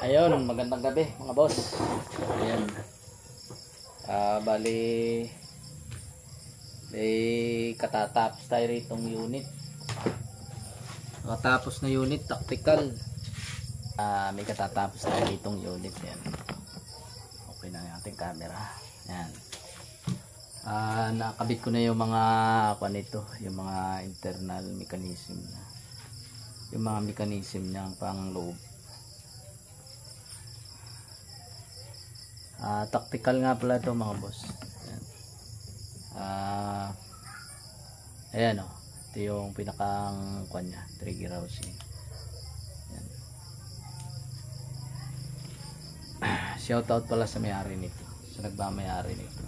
Ayun, magandang gabi mga boss. Ayan. Bali may katatapos tayo ritong unit. Katapos na unit, tactical. May katatapos tayo ritong unit. Ayan. Okay na yung ating camera. Ayan. Nakabit ko na yung mga nito, yung mga internal mechanism. Yung mga mechanism niyang pang loob. Tactical nga pala ito mga boss. Ayan o. Ito yung pinakang nya, trigger housing. Ayan. Shout out pala sa may-ari nito. Sa nagmamayari nito.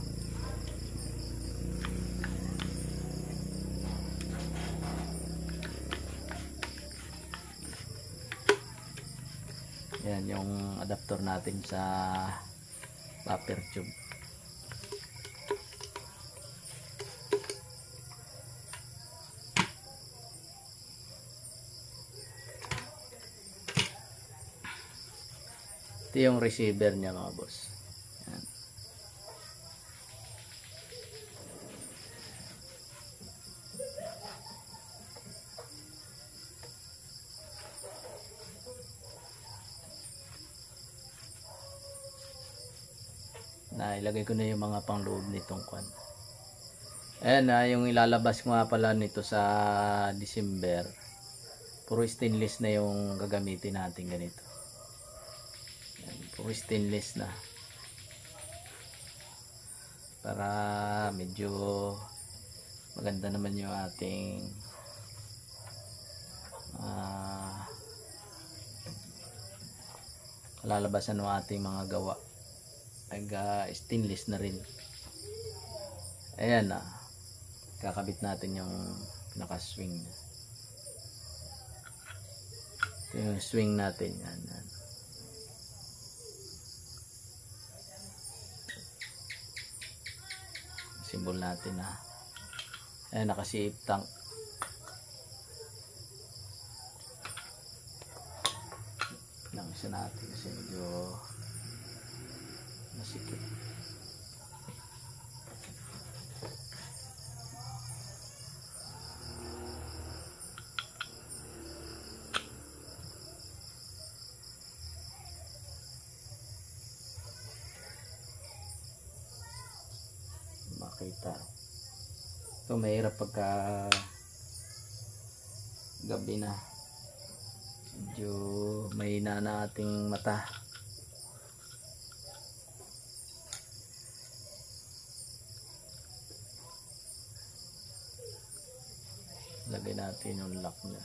Ayan yung adapter natin sa buffer tube. Ito yung receiver niya mga boss. Ayan. Ilagay ko na yung mga pangloob nitong kwan. Ayan yung ilalabas ko nga pala nito sa December. Puro stainless na yung gagamitin natin ganito. Ayan, puro stainless na. Para medyo maganda naman yung ating lalabasan ng ating mga gawa. Stainless na rin. Ayan kakabit natin yung pinaka swing. Ito yung swing natin. Yan. Symbol natin ayan, naka-CF tank. Isa natin kasi medyo masikip. Makita. Ito mahirap pagka gabi na. Medyo mahina na ating mata. Lagay natin yung lock na.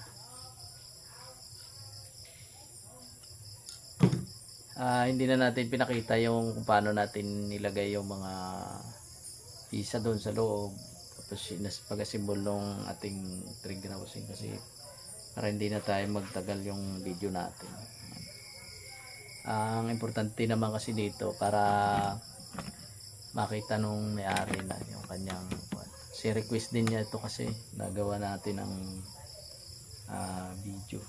Hindi na natin pinakita yung kung paano natin nilagay yung mga pisa doon sa loob. Tapos pag-assemble ng ating trigger housing kasi para hindi na tayo magtagal yung video natin. Ang importante naman kasi dito para makita nung may-ari na yung kanyang si request din niya ito kasi nagawa natin ng video.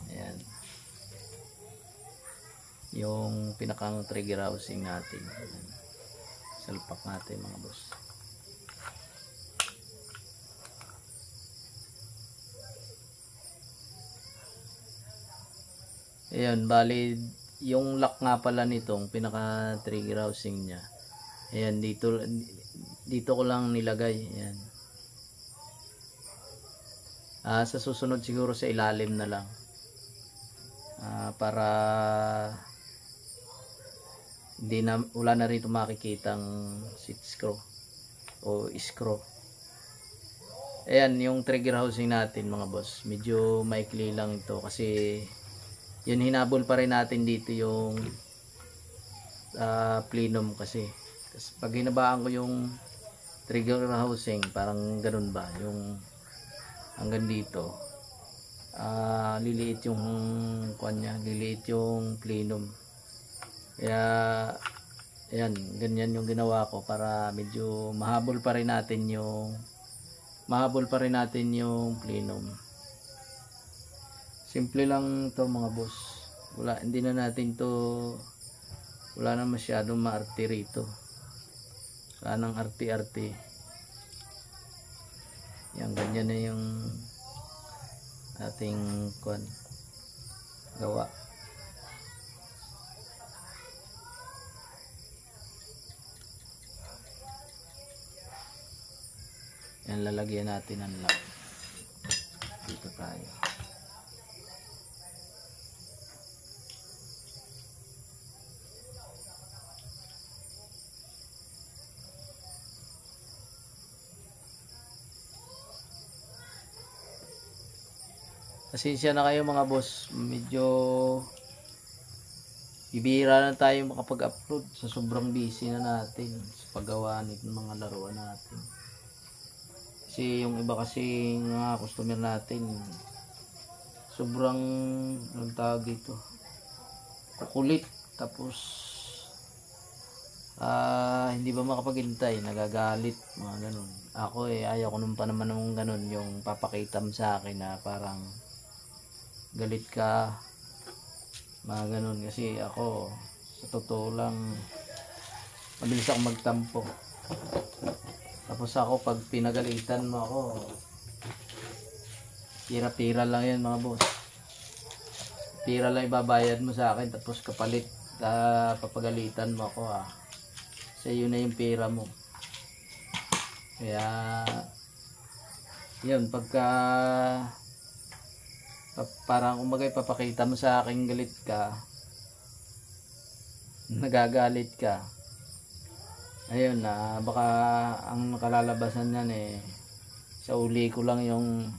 Ayan yung pinakang trigger housing natin. Ayan. Salpak natin mga boss. Ayan, bali yung lock nga pala nitong pinaka trigger housing niya. Ayan, dito ko lang nilagay. Ayan. Sa susunod siguro sa ilalim na lang. Para wala na rito makikitang seat screw o screw. Ayan, yung trigger housing natin mga boss. Medyo maikli lang ito kasi yun, hinabol pa rin natin dito yung plenum kasi pag hinabaan ko yung trigger housing parang ganun ba yung hanggang dito liliit yung kanya, liliit yung plenum. Kaya ayan, ganyan yung ginawa ko para medyo mahabol pa rin natin yung plenum. Simple lang to mga boss. Hindi na natin to, wala na masyadong maarte rito. Wala nang arte-arte. Yan, ganyan na yung ating gawa. Yan, lalagyan natin ng lock. Dito tayo. Pasensya na kayo mga boss, medyo bibihira na tayo makapag-upload sa sobrang busy na natin sa paggawa ng mga laruan natin. Kasi yung iba kasi mga customer natin sobrang anong tawag dito, kukulit, tapos hindi ba makapaghintay, nagagalit, mga ganun. Ako ayaw ko nung pa naman ng ganun, yung papakita mo sa akin na parang galit ka, mga ganun. Kasi ako sa totoo lang mabilis ako magtampo. Tapos ako pag pinagalitan mo ako, pira-pira lang yan mga boss. Pira lang ibabayad mo sa akin, tapos kapalit papagalitan mo ako sa yun na yung pira mo. Kaya yun, pagka parang kumagay papakita mo sa akin galit ka, nagagalit ka, ayun na baka ang nakalalabasan yan sa uli ko lang yung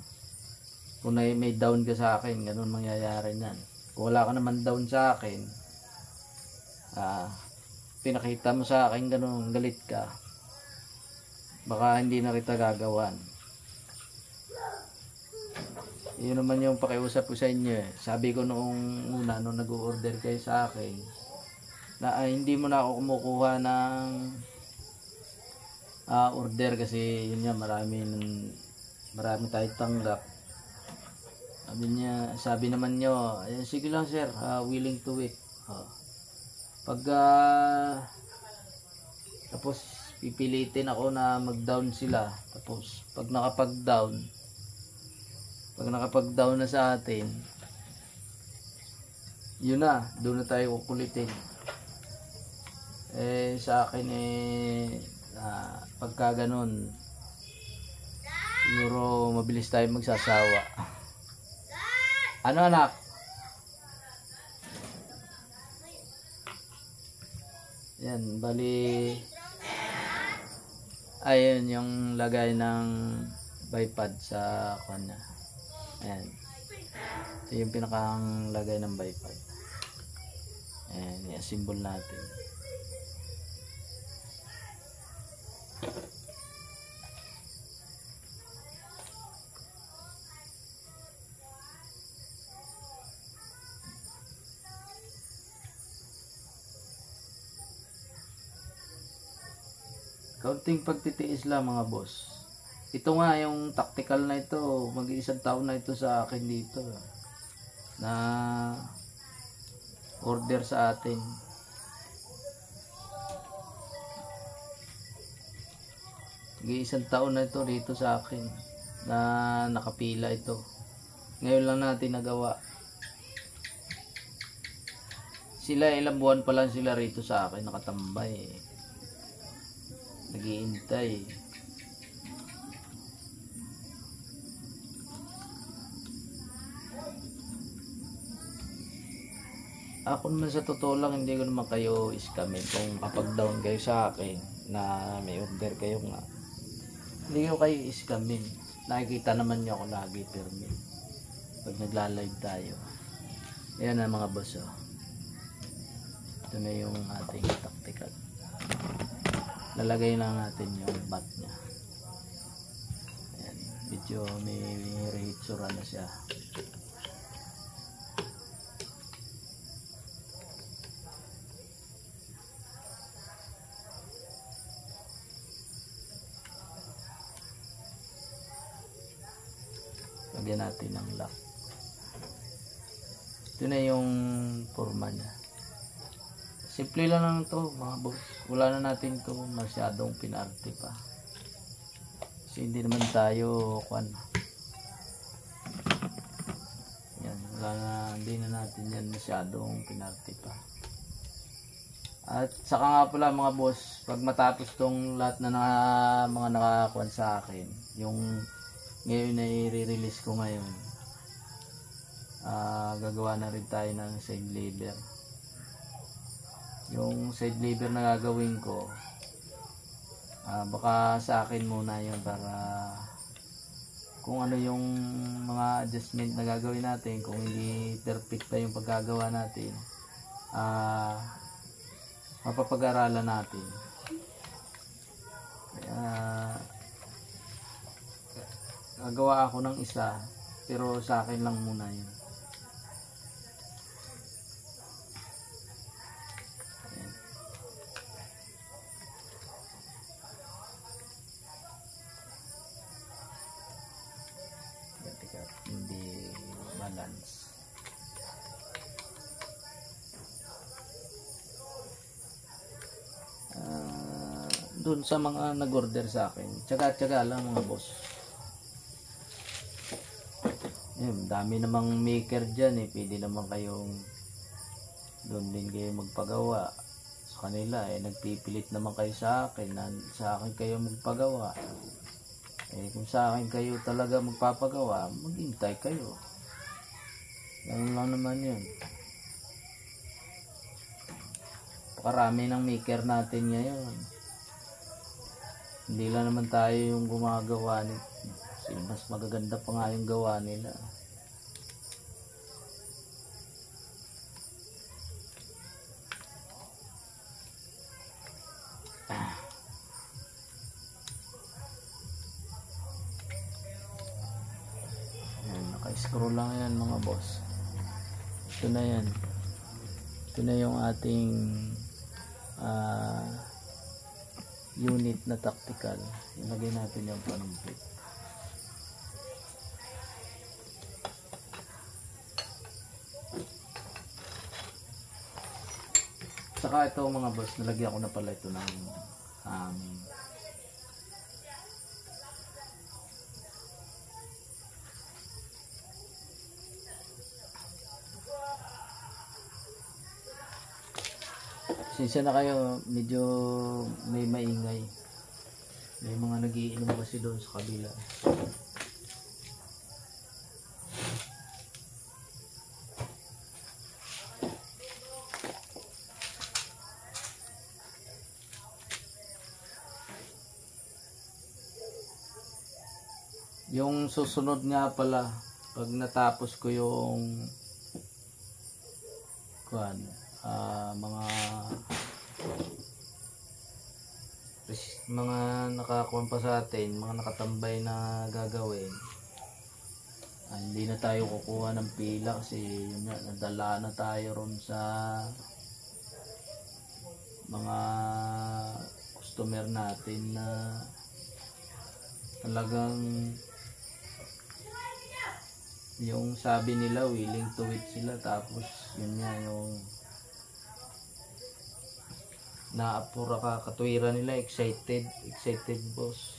kung may down ka sa akin, ganun mangyayari yan. Kung wala ka naman down sa akin, pinakita mo sa akin ganun, galit ka, baka hindi na kita gagawan. Yun naman yung pakiusap ko sa inyo. Sabi ko noong una, nung nag-order kayo sa akin, na hindi mo na ako kumukuha ng order kasi yun nga, marami tayong tanggap. Sabi naman nyo, sige lang sir, willing to wait. Tapos pipilitin ako na mag-down sila. Tapos pag nakapag-down na sa atin, yun na, doon na tayo kukulitin. Sa akin pagka ganun, siguro mabilis tayo magsasawa. Ano anak? Yan, bali ayun yung lagay ng bipod sa kanya. Ayan. Ito yung pinakang lagay ng bipod. Ayan, yung symbol natin. Kaunting pagtitiis lang mga boss. Ito nga yung tactical na ito, mag-iisang taon na ito sa akin dito na order sa atin. Mag-iisang taon na ito dito sa akin na nakapila ito. Ngayon lang natin nagawa. Sila ilang buwan pa lang sila rito sa akin nakatambay. Naghihintay. Ako naman sa totoo lang, hindi ko naman kayo iskamin. Kung kapag down kayo sa akin na may order kayo nga, hindi ko kayo iskamin. Nakikita naman nyo ako lagi permit pag nagla-live tayo. Ayan na mga boss. Ito na yung ating tactical. Lalagay lang natin yung bat nya. Ayan, medyo may rehitsura na siya. Lagyan natin ng lock. Ito na yung forma niya. Simple lang lang to mga boss. Wala na natin to masyadong pinarte pa. Kasi hindi naman tayo yan, wala na, hindi na natin yan masyadong pinarte pa. At saka nga pala mga boss, pag matapos tong lahat na mga nakakuan sa akin, yung ngayon na i-release ko ngayon, gagawa na rin tayo ng side lever. Yung side lever na gagawin ko, baka sa akin muna yun para kung ano yung mga adjustment na gagawin natin, kung hindi perfect pa yung paggagawa natin, mapapag-aralan natin. Kaya gagawa ako ng isa, pero sa akin lang muna yun. Hindi balance. Doon sa mga nag-order sa akin, tsaga-tsaga lang mga boss. Dami namang maker dyan pwede naman kayong doon din kayo magpagawa sa kanila. Nagpipilit naman kayo sa akin na sa akin kayo magpagawa. Kung sa akin kayo talaga magpapagawa, maghintay kayo. Ganun lang naman yun. Pakarami ng maker natin ngayon. Hindi lang naman tayo yung gumagawa nito. Kasi mas magaganda pa nga yung gawa nila. Naka-screw lang yan mga boss. Ito na yan. Ito na yung ating unit na tactical. Ilagay natin yung panumpit. Saka ito mga boss, nalagyan ko na pala ito ng hangin. Sinsya na kayo, medyo may maingay. May mga nagiinom kasi doon sa kabila. Yung susunod nga pala, pag natapos ko yung mga nakakuha pa sa atin, mga nakatambay na gagawin, hindi na tayo kukuha ng pila kasi yun nga, nadala na tayo ron sa mga customer natin na talagang yung sabi nila willing to wait sila, tapos yun nga yung naapura ka katwiran nila, excited boss.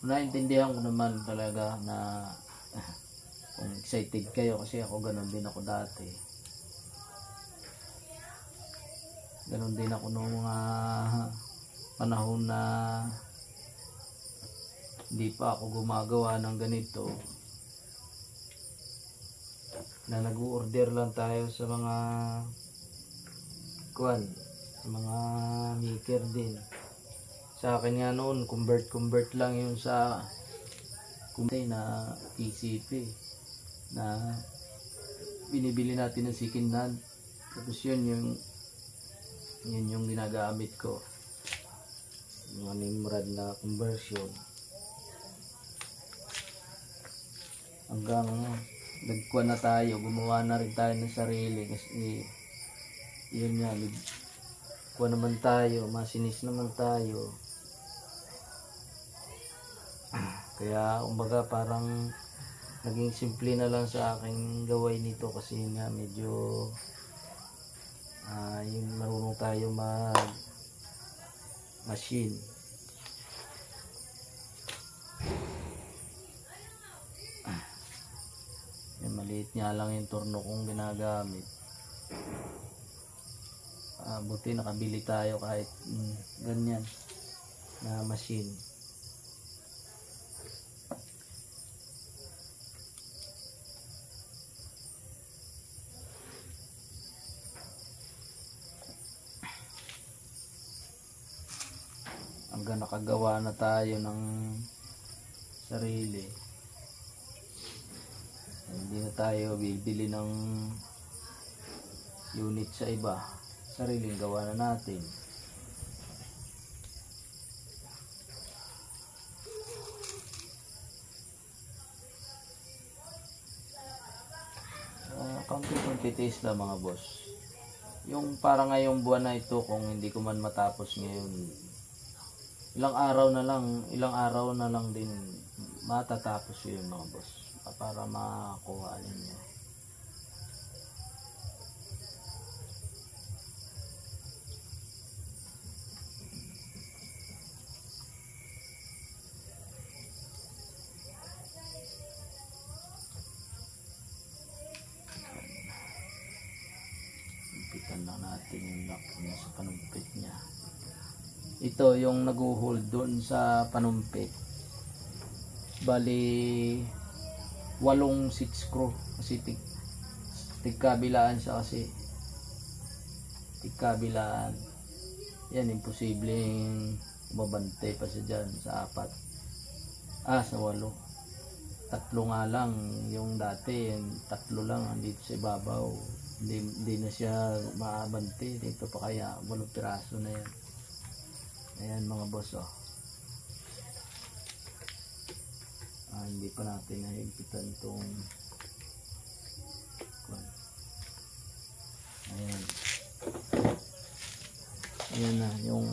Naintindihan ko naman talaga na kung excited kayo, kasi ako ganun din ako dati. Ganun din ako nung mga panahon na hindi pa ako gumagawa ng ganito, na nag-order lang tayo sa mga sa mga maker din. Sa akin nga noon, convert lang yun sa na PCP na binibili natin ng second hand. Tapos yun yung ginagamit ko, yung Nimrod na conversion, hanggang nagkuha na tayo, gumawa na rin tayo ng sarili. Kasi yun nga, kuha naman tayo, masinis naman tayo. Kaya umbaga parang naging simple na lang sa aking gaway nito kasi nga medyo yung marunong tayo mag machine. Maliit nga lang yung torno kong ginagamit. Buti nakabili tayo kahit ganyan na machine. Hanggang nakagawa na tayo ng sarili, hindi na tayo bibili ng unit sa iba, sariling gawa na natin. Kaunti-kunti tiis lang mga boss. Yung para ngayong buwan na ito, kung hindi ko man matapos ngayon, ilang araw na lang din matatapos yun mga boss, para makuha ninyo. Impitan lang natin yung lock sa panumpit niya. Ito yung nag-hold doon sa panumpit. Bali 8 6 screw kasi tigkabilaan siya kasi. Tigkabilaan. Yan, imposibleng mabantay pa siya dyan sa 4. Sa 8. 3 nga lang yung dati, 3 lang andito sa ibabaw. Hindi na siya maabante dito pa, kaya 8 piraso na yan. Ayan mga boss, hindi pa natin nahigpitan itong ayan na yung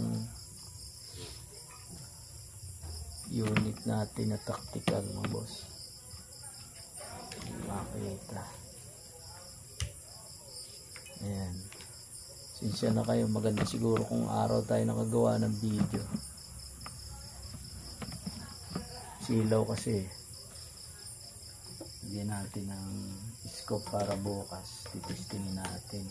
unit natin na tactical mga boss. Makita. Ayan. Sinsya na kayo, maganda siguro kung araw tayo nakagawa ng video. Silaw kasi. Bigyan natin ng scope para bukas. Titestingin natin.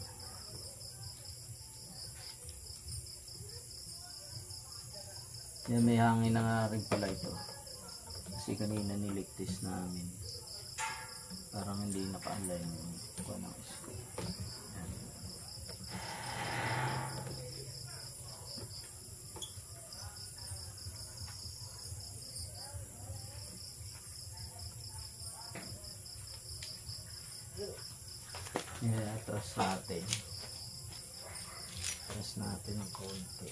Yan, may hangin na nga rin pala ito. Kasi kanina niligtis namin. Parang hindi naka-align yung scope. Atras natin ng konti.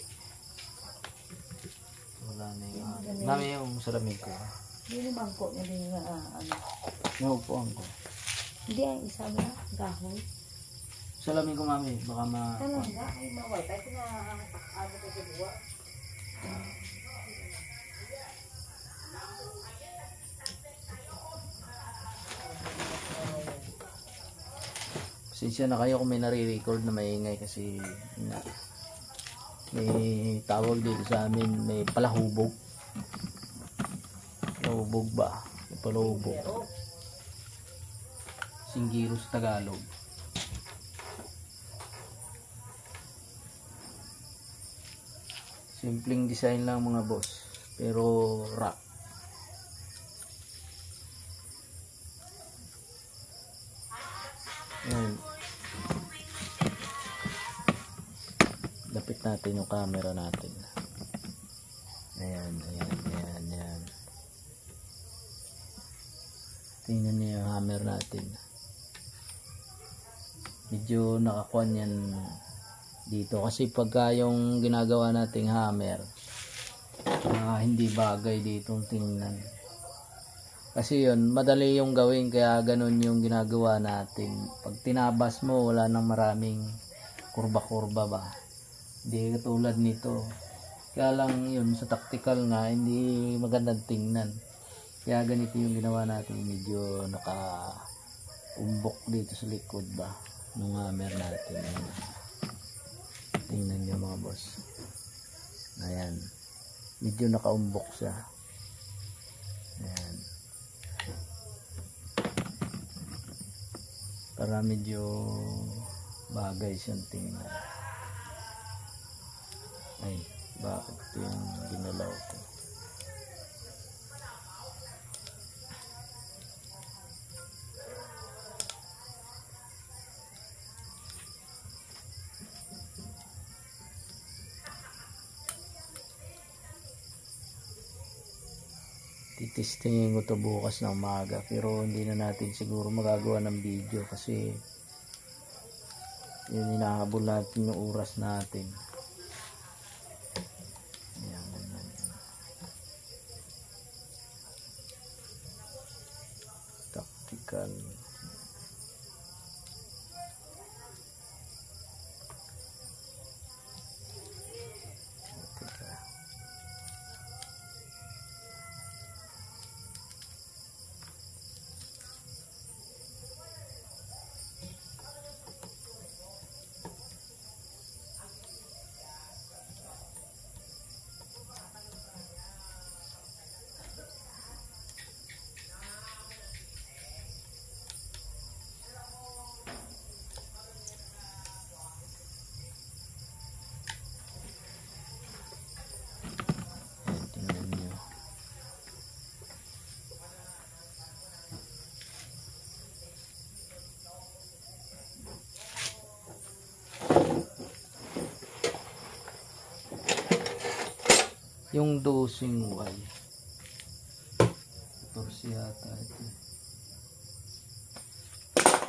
Wala na yung dami yung salamin ko. Hindi naman ko hindi nga Naupuan ko. Hindi ang isa na gahoy. Salamin ko mami, baka Ano nga ay maway tayo na ano ko dua. Pasensya na kayo kung may nare-record na maingay kasi may tawag dito sa amin, may palahubog. Palahubog ba? May palahubog. Singgiro sa Tagalog. Simpleng design lang mga boss, pero rock. Ayan. Lapit natin yung camera natin. Ayan. Tingnan niyo yung hammer natin. Medyo nakakuan yan dito kasi pagka yung ginagawa nating hammer, hindi bagay ditong tingnan. Kasi yun, madali yung gawin, kaya ganun yung ginagawa natin. Pag tinabas mo, wala nang maraming kurba-kurba ba. Hindi katulad nito. Kaya lang yun, sa tactical nga, hindi magandang tingnan. Kaya ganito yung ginawa natin, medyo naka-umbok dito sa likod ba nung hammer natin. Ayan. Tingnan nyo mga boss. Ayan. Medyo nakaumbok siya. Ayan. Para medyo bagay siyang tingnan. Ay, bakit yung ginalaw ko? Titistingin ko to bukas ng umaga, pero hindi na natin siguro magagawa ng video kasi yun, hinahabol natin yung oras natin. Ayan, ayan. Tactical. Tingnan nyo. Yung dosing Y 14 yata ito.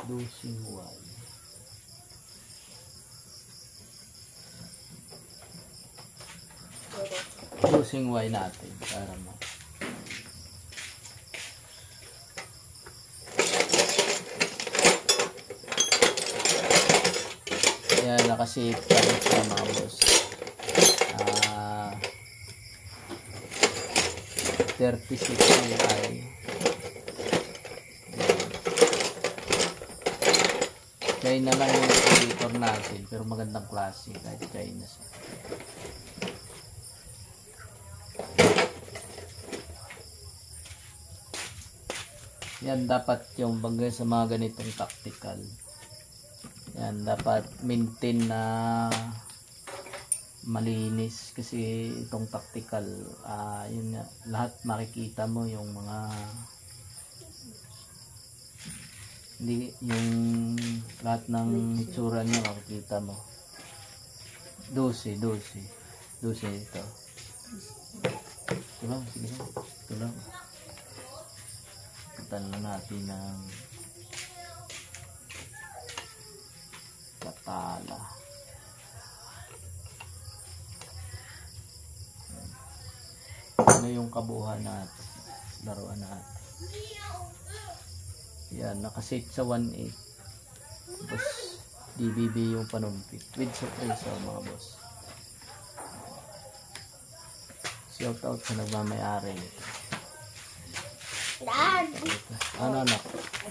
Dosing Y dosing Y natin para mo. Kaya nakasave tayo sa mga boss. 36 ay China lang yung editor natin, pero magandang klase kahit China siya. Yan dapat yung bagay sa mga ganitong tactical. Yan dapat maintain na malinis kasi itong tactical yun nga, lahat makikita mo yung mga hindi yung lahat ng itsura niya makikita mo. 12 ito. Ito lang, sige lang. Ito lang. Puntan na natin ng katala. Ano yung kabuuan natin, laruan natin. Yan, nakaset sa 1.8. Tapos DBB yung panumpit with suppressor mga boss. Shout out sa nagmamayari nito. Dad! Ano anak?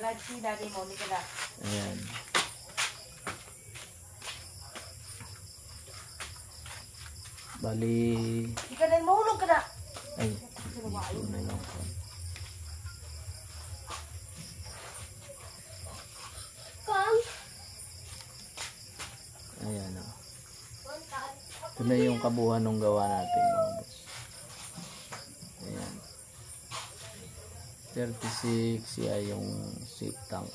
Dad, si daddy mo, hindi ka na. Ayan. Bali Hindi ka na, mahulog ka na. ay, dito na yung ayan o. Ito na yung kabuuan ng gawa natin mga boss. Ayan. 36 yan yung seat tank.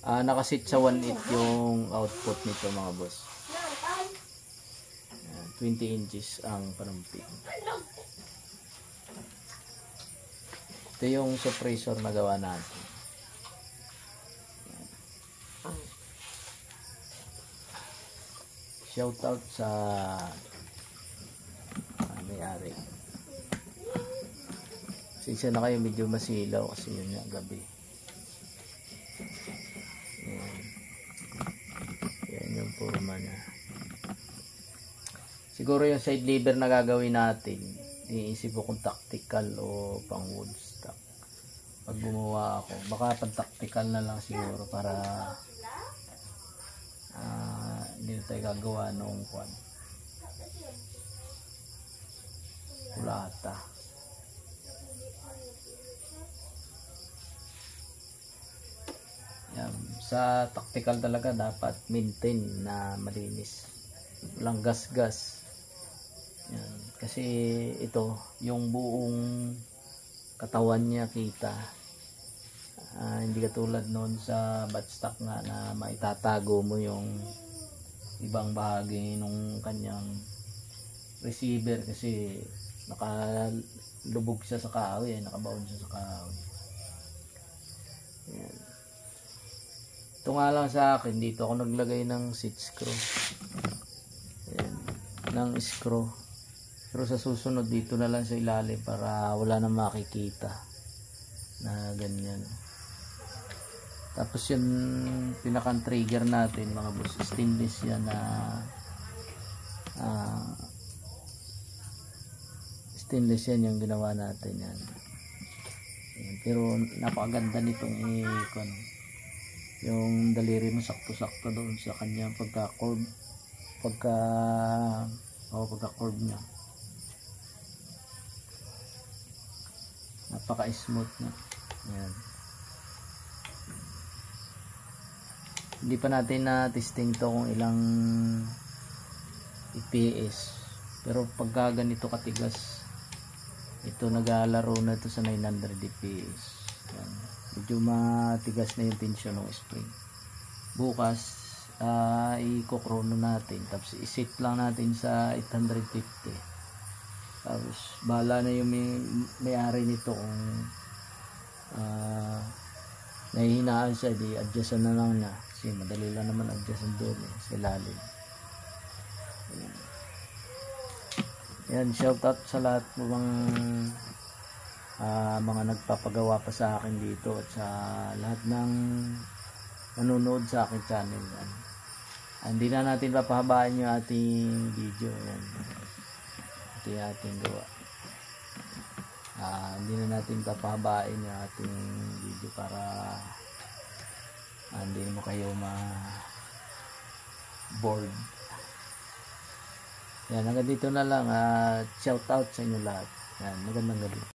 Nakasit sa 1.8 yung output nito mga boss. Ayan, 20 inches ang panumpit. Ito yung suppressor na gawa natin. Shout out sa may-ari. Sisa na kayo medyo masilaw kasi yun nga gabi. Yan yung forma na. Siguro yung side lever na gagawin natin, iisip ko kung tactical o pang wood stock. Pag gumawa ako, baka pang tactical na lang siguro para hindi na tayo gagawa nung kwan. Kulata. Yan. Sa tactical talaga dapat maintain na malinis. Walang gas-gas. Yan. Kasi ito, yung buong katawan niya kita. Hindi katulad noon sa batstock nga na maitatago mo yung ibang bahagi nung kanyang receiver kasi nakalubog siya sa kahoy, nakabaon siya sa kahoy. Yan. Ito nga lang sa akin, dito ako naglagay ng seat screw. Yan, ng screw. Pero sa susunod dito na lang sa ilalim para wala nang makikita na ganyan. Tapos yung pinakang trigger natin mga boss, stainless yan na stainless yan yung ginawa natin yan. Pero napakaganda nitong ikon. Yung daliri mo sakto-sakto doon sa kanyang pagka-curve pagka-curve niya. Napaka-smooth na. Yan. Hindi pa natin na-testing to kung ilang EPS. Pero pagka ganito katigas, ito naglalaro na ito sa 900 EPS. Yan. Medyo matigas na yung tension ng spring. Bukas, i-krono natin. Tapos i-set lang natin sa 850. Tapos bahala na yung may-ari nito kung nahihinaan siya, di adjustan na lang na. Kasi madali lang naman adjustan doon sa ilalim. Yan, shout out sa lahat ng mga nagpapagawa pa sa akin dito at sa lahat ng nanonood sa akin channel. Yan. Hindi na natin papahabaan yung ating video. Yan. Ito yung ating gawa. Hindi na natin papahabain yung ating video para hindi mo kayo bored. Yan, hanggang dito na lang. Shout out sa inyo lahat. Yan, magandang gabi.